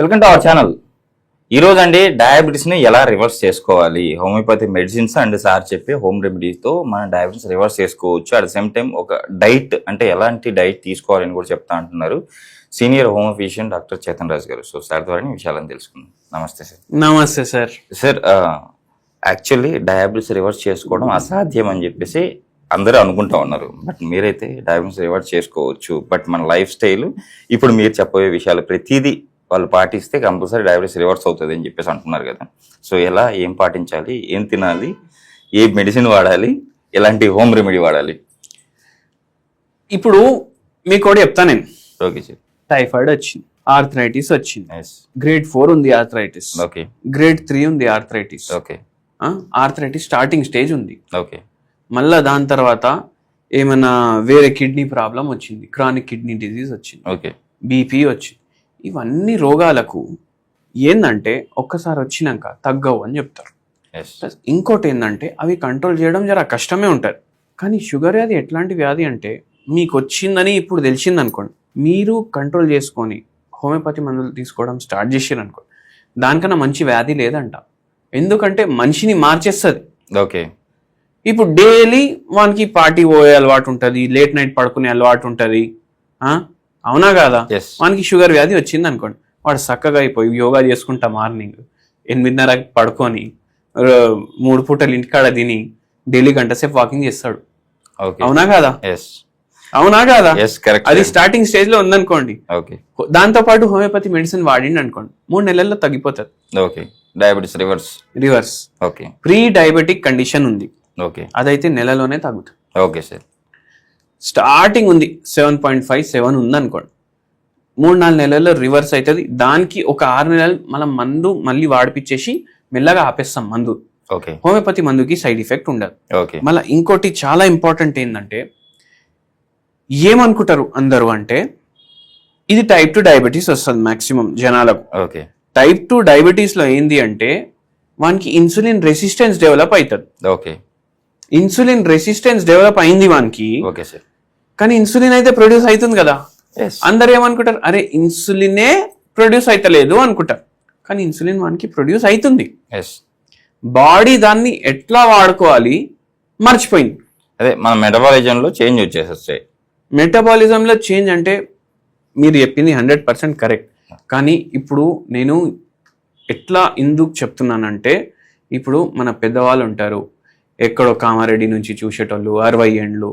Welcome to our channel. ఈ రోజు అండి డయాబెటీస్ని ఎలా రివర్స్ చేసుకోవాలి, హోమియోపతి మెడిసిన్స్ అండ్ సార్ చెప్పే హోమ్ రెమెడీస్తో మన డయాబెటీస్ రివర్స్ చేసుకోవచ్చు. అట్ ద సేమ్ టైం ఒక డైట్ అంటే ఎలాంటి డైట్ తీసుకోవాలని కూడా చెప్తా అంటున్నారు senior home physician doctor Chetan Raj గారు. సో సార్ ద్వారా ఈ విషయాలను తెలుసుకుందాం. నమస్తే సార్. నమస్తే sir. Sir, actually diabetes reverse చేసుకోవడం అసాధ్యం అని చెప్పేసి అందరూ అనుకుంటా ఉన్నారు. బట్ మీరైతే డయాబెటీస్ రివర్స్ చేసుకోవచ్చు. బట్ మన లైఫ్ స్టైల్ ఇప్పుడు మీరు చెప్పబోయే విషయాలు ప్రతిదీ వాళ్ళు పాటిస్తే కంపల్సరీ డయాబెటీస్ రివర్స్ అవుతుంది అని చెప్పేసి అంటున్నారు కదా. సో ఎలా, ఏం పాటించాలి, ఏం తినాలి, ఏ మెడిసిన్ వాడాలి, ఎలాంటి హోమ్ రెమెడీ వాడాలి? ఇప్పుడు మీకు కూడా చెప్తా నేను. Okay sir. టైఫాయిడ్ వచ్చింది, ఆర్థరైటిస్ వచ్చింది, ఎస్. గ్రేడ్ 4 ఉంది ఆర్థరైటిస్, ఓకే. గ్రేడ్ 3 ఉంది arthritis. Okay. Arthritis starting stage ఉంది. ఓకే. మళ్ళా దాని తర్వాత ఏమైనా వేరే కిడ్నీ ప్రాబ్లం వచ్చింది, క్రానిక్ కిడ్నీ డిజీజ్ వచ్చింది, ఓకే. బీపీ వచ్చింది. ఇవన్నీ రోగాలకు ఏందంటే ఒక్కసారి వచ్చినాక తగ్గవు అని చెప్తారు. ఎస్. ప్లస్ ఇంకోటి ఏంటంటే అవి కంట్రోల్ చేయడం జర కష్టమే ఉంటుంది. కానీ షుగర్ వ్యాధి ఎట్లాంటి వ్యాధి అంటే మీకు వచ్చిందని ఇప్పుడు తెలిసింది అనుకోండి, మీరు కంట్రోల్ చేసుకొని హోమియోపతి మందులు తీసుకోవడం స్టార్ట్ చేసారు అనుకోండి, దానికన్నా మంచి వ్యాధి లేదంట. ఎందుకంటే మనిషిని మార్చేస్తుంది. ఓకే. ఇప్పుడు డైలీ వానికి పార్టీ పోయే అలవాటు ఉంటుంది, లేట్ నైట్ పడుకునే అలవాటు ఉంటుంది, అవునా కాదా? ఎస్. వానికి షుగర్ వ్యాధి వచ్చింది అనుకోండి, వాడు చక్కగా అయిపోయి యోగా చేసుకుంటా మార్నింగ్ 8:30 పడుకొని 3 పూటలు ఇంటికాడ తిని డైలీ గంట సేపు వాకింగ్ చేస్తాడు. ఓకే. అవునా కాదా? ఎస్. అవునా కాదా? Yes, correct. అది స్టార్టింగ్ స్టేజ్ లో ఉందనుకోండి. ఓకే. దాంతో పాటు హోమియోపతి మెడిసిన్ వాడిండి అనుకోండి, 3 నెలల్లో తగ్గిపోతుంది. Okay. Diabetes reverse. Okay. Pre diabetic condition ఉంది, ఓకే. అదైతే నెలలోనే తగ్గుతుంది. Okay sir. స్టార్టింగ్ ఉంది 7.57 ఉంది అనుకోండి, 3-4 నెలల్లో రివర్స్ అవుతుంది. దానికి ఒక 6 నెలలు మనం మందు మళ్ళీ వాడిపించేసి మెల్లగా ఆపేస్తాం మందు. ఓకే. హోమియోపతి మందుకి సైడ్ ఎఫెక్ట్ ఉండదు. ఓకే. మళ్ళీ ఇంకోటి చాలా ఇంపార్టెంట్ ఏంటంటే, ఏమనుకుంటారు అందరూ అంటే ఇది టైప్ 2 డయాబెటీస్ వస్తుంది మాక్సిమం జనాలకు. ఓకే. టైప్ 2 డయాబెటీస్ లో ఏంది అంటే వానికి ఇన్సులిన్ రెసిస్టెన్స్ డెవలప్ అవుతుంది. ఓకే. ఇన్సులిన్ రెసిస్టెన్స్ డెవలప్ అయింది వానికి. Okay sir. కానీ ఇన్సులిన్ అయితే ప్రొడ్యూస్ అవుతుంది కదా. ఎస్. అందరు ఏమనుకుంటారు, అరే ఇన్సులినే ప్రొడ్యూస్ అవుతలేదు అనుకుంటారు. కానీ ఇన్సులిన్ వానికి ప్రొడ్యూస్ అవుతుంది. ఎస్. బాడీ దాన్ని ఎట్లా వాడుకోవాలి మర్చిపోయింది. అదే మన మెటబాలిజంలో చేంజ్ వచ్చేసొచ్చాయి. మెటబాలిజంలో చేంజ్ అంటే మీరు చెప్పింది 100% కరెక్ట్. కానీ ఇప్పుడు నేను ఎట్లా ఎందుకు చెప్తున్నానంటే, ఇప్పుడు మన పెద్దవాళ్ళు ఉంటారు, ఎక్కడో కామారెడ్డి నుంచి చూసేటోళ్ళు 60 ఏండ్లు,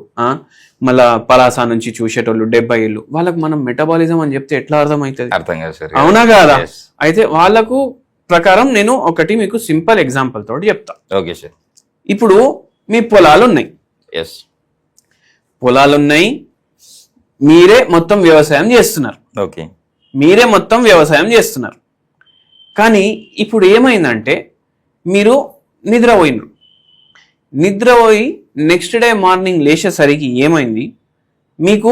మళ్ళా పలాసా నుంచి చూసేటోళ్ళు 70 ఏళ్ళు. వాళ్ళకు మనం మెటబాలిజం అని చెప్తే ఎట్లా అర్థమవుతుంది? అర్థం కాదు సార్. అవునా కాదా? అయితే వాళ్ళకు ప్రకారం నేను ఒకటి మీకు సింపుల్ ఎగ్జాంపుల్ తోటి చెప్తా. Okay sir. ఇప్పుడు మీ పొలాలు ఉన్నాయి, ఎస్. పొలాలు ఉన్నాయి, మీరే మొత్తం వ్యవసాయం చేస్తున్నారు. ఓకే. మీరే మొత్తం వ్యవసాయం చేస్తున్నారు. కానీ ఇప్పుడు ఏమైందంటే మీరు నిద్రపోయినరు. నిద్రపోయి నెక్స్ట్ డే మార్నింగ్ లేచేసరికి ఏమైంది, మీకు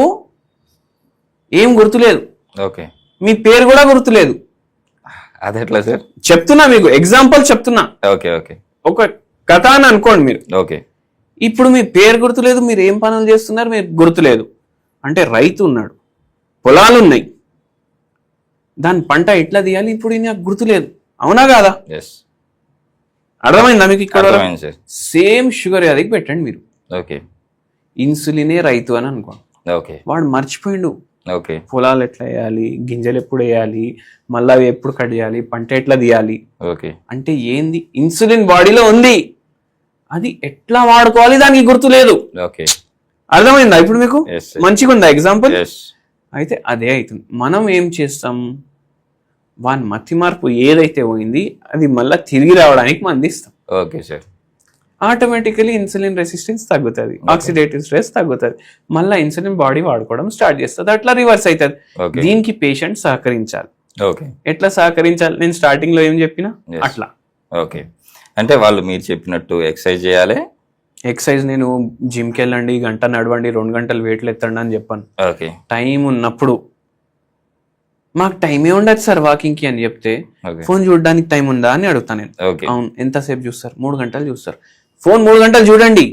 ఏం గుర్తులేదు. ఓకే. మీ పేరు కూడా గుర్తులేదు. అది ఎట్లా సార్? చెప్తున్నా, మీకు ఎగ్జాంపుల్ చెప్తున్నా. ఓకే. ఓకే. ఒక కథ అని అనుకోండి మీరు. ఓకే. ఇప్పుడు మీ పేరు గుర్తులేదు, మీరు ఏం పనులు చేస్తున్నారు మీరు గుర్తులేదు. అంటే రైతు ఉన్నాడు, పొలాలు ఉన్నాయి, దాని పంట ఎట్లా తీయాలి ఇప్పుడు నాకు గుర్తులేదు. అవునా కాదా? ఎస్. అర్థమైందా మీకు? ఇక్కడ సార్ సేమ్ షుగర్ వ్యాధికి పెట్టండి మీరు. ఓకే. ఇన్సులినే రైతు అని అనుకోండి, ఓకే. వాడు మర్చిపోయిండు ఓకే. పొలాలు ఎట్లా వేయాలి, గింజలు ఎప్పుడు వేయాలి, మళ్ళీ అవి ఎప్పుడు కట్ చేయాలి, పంట ఎట్లా తీయాలి. ఓకే. అంటే ఏంది, ఇన్సులిన్ బాడీలో ఉంది, అది ఎట్లా వాడుకోవాలి దానికి గుర్తులేదు. ఓకే. అర్థమైందా ఇప్పుడు మీకు? మంచిగా ఉందా ఎగ్జాంపుల్? అయితే అదే అవుతుంది. మనం ఏం చేస్తాం, వాని మతి మార్పు ఏదైతే పోయింది అది మళ్ళీ తిరిగి రావడానికి మందిస్తాం. Okay sir. Automatically insulin resistance తగ్గుతుంది, ఆక్సిడేటివ్ స్ట్రెస్ తగ్గుతుంది, మళ్ళీ ఇన్సులిన్ బాడీ వాడుకోవడం స్టార్ట్ చేస్తుంది, అట్లా రివర్స్ అవుతుంది. దీనికి పేషెంట్ సహకరించాలి. ఓకే. ఎట్లా సహకరించాలి? నేను స్టార్టింగ్ లో ఏం చెప్పినా అట్లా. ఓకే. అంటే వాళ్ళు మీరు చెప్పినట్టు ఎక్సర్సైజ్ చేయాలి. ఎక్సర్సైజ్ నేను జిమ్కి వెళ్ళండి, గంట నడవండి, 2 గంటలు వెయిట్లు ఎత్తండి అని చెప్పాను. ఓకే. టైం ఉన్నప్పుడు, మాకు టైమే ఉండదు సార్ వాకింగ్ కి అని చెప్తే, ఫోన్ చూడడానికి టైం ఉందా అని అడుగుతాను నేను. అవును. ఎంతసేపు చూస్తారు? 3 గంటలు చూస్తారు. ఫోన్ 3 గంటలు చూడండి,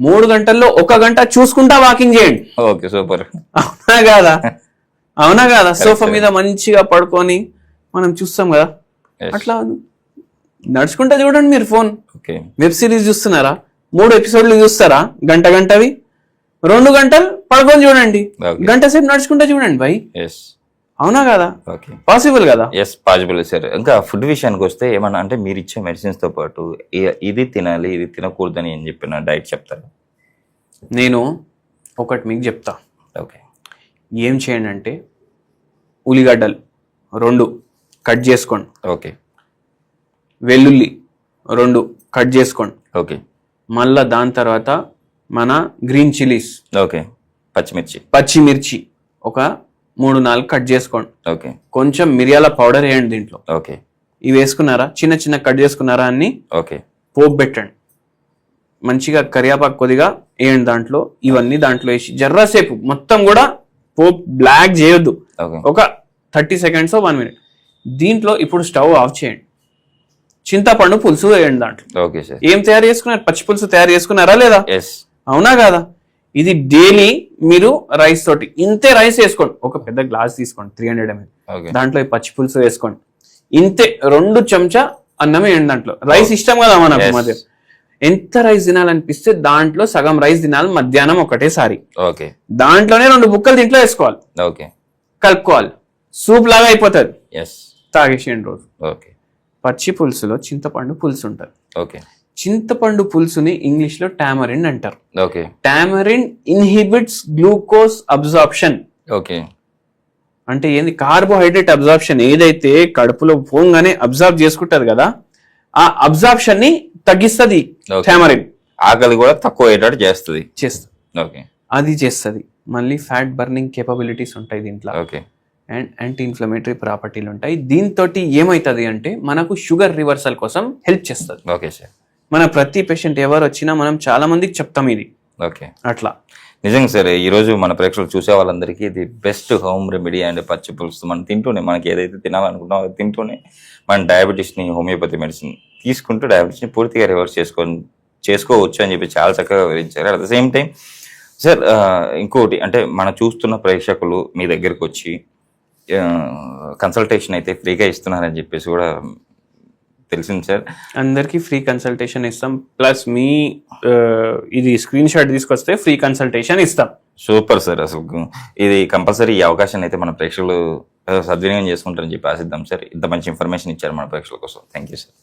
3 గంటల్లో 1 గంట చూసుకుంటా వాకింగ్ చేయండి. Okay, super. అవునా కాదా? అవునా కాదా? సోఫా మీద మంచిగా పడుకొని మనం చూస్తాం కదా. Yes. అట్లా నడుచుకుంటా చూడండి మీరు ఫోన్. ఓకే వెబ్ సిరీస్ చూస్తున్నారా, 3 ఎపిసోడ్లు చూస్తారా, గంటవి 2 గంటలు పడుకొని చూడండి, Okay. గంట సేపు నడుచుకుంటా చూడండి భయ్. ఎస్ అవునా కదా, ఓకే పాసిబుల్ కదా. Yes possible sir. ఇంకా ఫుడ్ విషయానికి వస్తే ఏమన్నా అంటే మీరు ఇచ్చే మెడిసిన్స్ తో పాటు ఇది తినాలి ఇది తినకూడదని ఏం చెప్పిన డైట్ చెప్తారు? నేను ఒకటి మీకు చెప్తా. ఓకే ఏం చేయండి అంటే ఉల్లిగడ్డలు 2 కట్ చేసుకోండి, ఓకే వెల్లుల్లి 2 కట్ చేసుకోండి, ఓకే మళ్ళా దాని తర్వాత మన గ్రీన్ చిల్లీస్ ఓకే పచ్చిమిర్చి ఒక 3-4 కట్ చేసుకోండి, ఓకే కొంచెం మిరియాల పౌడర్ వేయండి దీంట్లో. ఓకే ఇవి వేసుకున్నారా, చిన్న కట్ చేసుకున్నారా అన్ని ఓకే పోపు పెట్టండి, మంచిగా కరియాపాకు కొద్దిగా వేయండి దాంట్లో, ఇవన్నీ దాంట్లో వేసి జర్రాసేపు మొత్తం కూడా పోపు బ్లాక్ చేయొద్దు, ఓకే ఒక 30 సెకండ్స్ 1 మినిట్. దీంట్లో ఇప్పుడు స్టవ్ ఆఫ్ చేయండి, చింతపండు పులుసు వేయండి దాంట్లో. Okay sir. ఏం తయారు చేసుకున్నారు, పచ్చి పులుసు తయారు చేసుకున్నారా లేదా? ఎస్ అవునా కాదా. ఇది డైలీ మీరు రైస్ తోటి ఇంతే రైస్ వేసుకోండి, ఒక పెద్ద గ్లాస్ తీసుకోండి 300 ml, ఓకే దాంట్లో ఈ పచ్చి పులుసు వేసుకోండి, ఇంతే 2 చెంచా అన్నం వేయండి దాంట్లో. రైస్ ఇష్టం కదా మనకు Yes. మధ్య, ఎంత రైస్ తినాలనిపిస్తే దాంట్లో సగం రైస్ తినాలి మధ్యాహ్నం ఒకటేసారి, ఓకే దాంట్లోనే 2 బుక్కలు దీంట్లో వేసుకోవాలి, ఓకే కలుపుకోవాలి, సూప్ లాగా అయిపోతుంది, ఎస్ తాగేసేయండి రోజు. ఓకే పచ్చి పులుసులో చింతపండు పులుసు ఉంటుంది. ఓకే చింతపండు పులుసుని ఇంగ్లీష్ లో టామరిన్ అంటారు. Okay tamarind inhibits glucose absorption. Okay అంటే ఏంది, కార్బోహైడ్రేట్ అబ్జార్ప్షన్ ఏదైతే కడుపులో పోగానే అబ్జార్బ్ చేసుకుంటారు కదా, ఆ అబ్జార్ప్షన్ ని తగ్గిస్తుంది Okay. టామరిన్. ఆకలి కూడా తక్కువ అయ్యేటట్టు చేస్తుంది. చేస్తుంది, ఓకే అది చేస్తుంది. మళ్ళీ ఫ్యాట్ బర్నింగ్ కేపబిలిటీస్ ఉంటాయి దీంట్లో, ఓకే అండ్ యాంటీ ఇన్ఫ్లమేటరీ ప్రాపర్టీలు ఉంటాయి. దీంతో ఏమవుతుంది అంటే మనకు షుగర్ రివర్సల్ కోసం హెల్ప్ చేస్తుంది. Okay sir. మన ప్రతి పేషెంట్ ఎవరు వచ్చినా మనం చాలా మందికి చెప్తాం ఇది. ఓకే అట్లా నిజంగా సరే, ఈరోజు మన ప్రేక్షకులు చూసే వాళ్ళందరికీ ఇది బెస్ట్ హోమ్ రెమెడీ అండ్ పచ్చి పులుసు మనం తింటూనే, మనకి ఏదైతే తినాలనుకుంటామో అది తింటూనే మన డయాబెటీస్ని హోమియోపతి మెడిసిన్ తీసుకుంటూ డయాబెటీస్ని పూర్తిగా రివర్స్ చేసుకోవచ్చు అని చెప్పి చాలా చక్కగా వివరించారు. At the same time sir ఇంకోటి అంటే మనం చూస్తున్న ప్రేక్షకులు మీ దగ్గరకు వచ్చి కన్సల్టేషన్ అయితే ఫ్రీగా ఇస్తున్నారని చెప్పేసి కూడా తెలిసింది సార్. అందరికీ ఫ్రీ కన్సల్టేషన్ ఇస్తాం, ప్లస్ మీ ఇది స్క్రీన్ షాట్ తీసుకొస్తే ఫ్రీ కన్సల్టేషన్ ఇస్తాం. Super sir. అసలు ఇది కంపల్సరీ ఈ అవకాశాన్ని అయితే మన ప్రేక్షకులు సద్వినియోగం చేసుకుంటారని చెప్పి ఆశిద్దాం సార్. ఇంత మంచి ఇన్ఫర్మేషన్ ఇచ్చారు మన ప్రేక్షకుల కోసం. Thank you sir.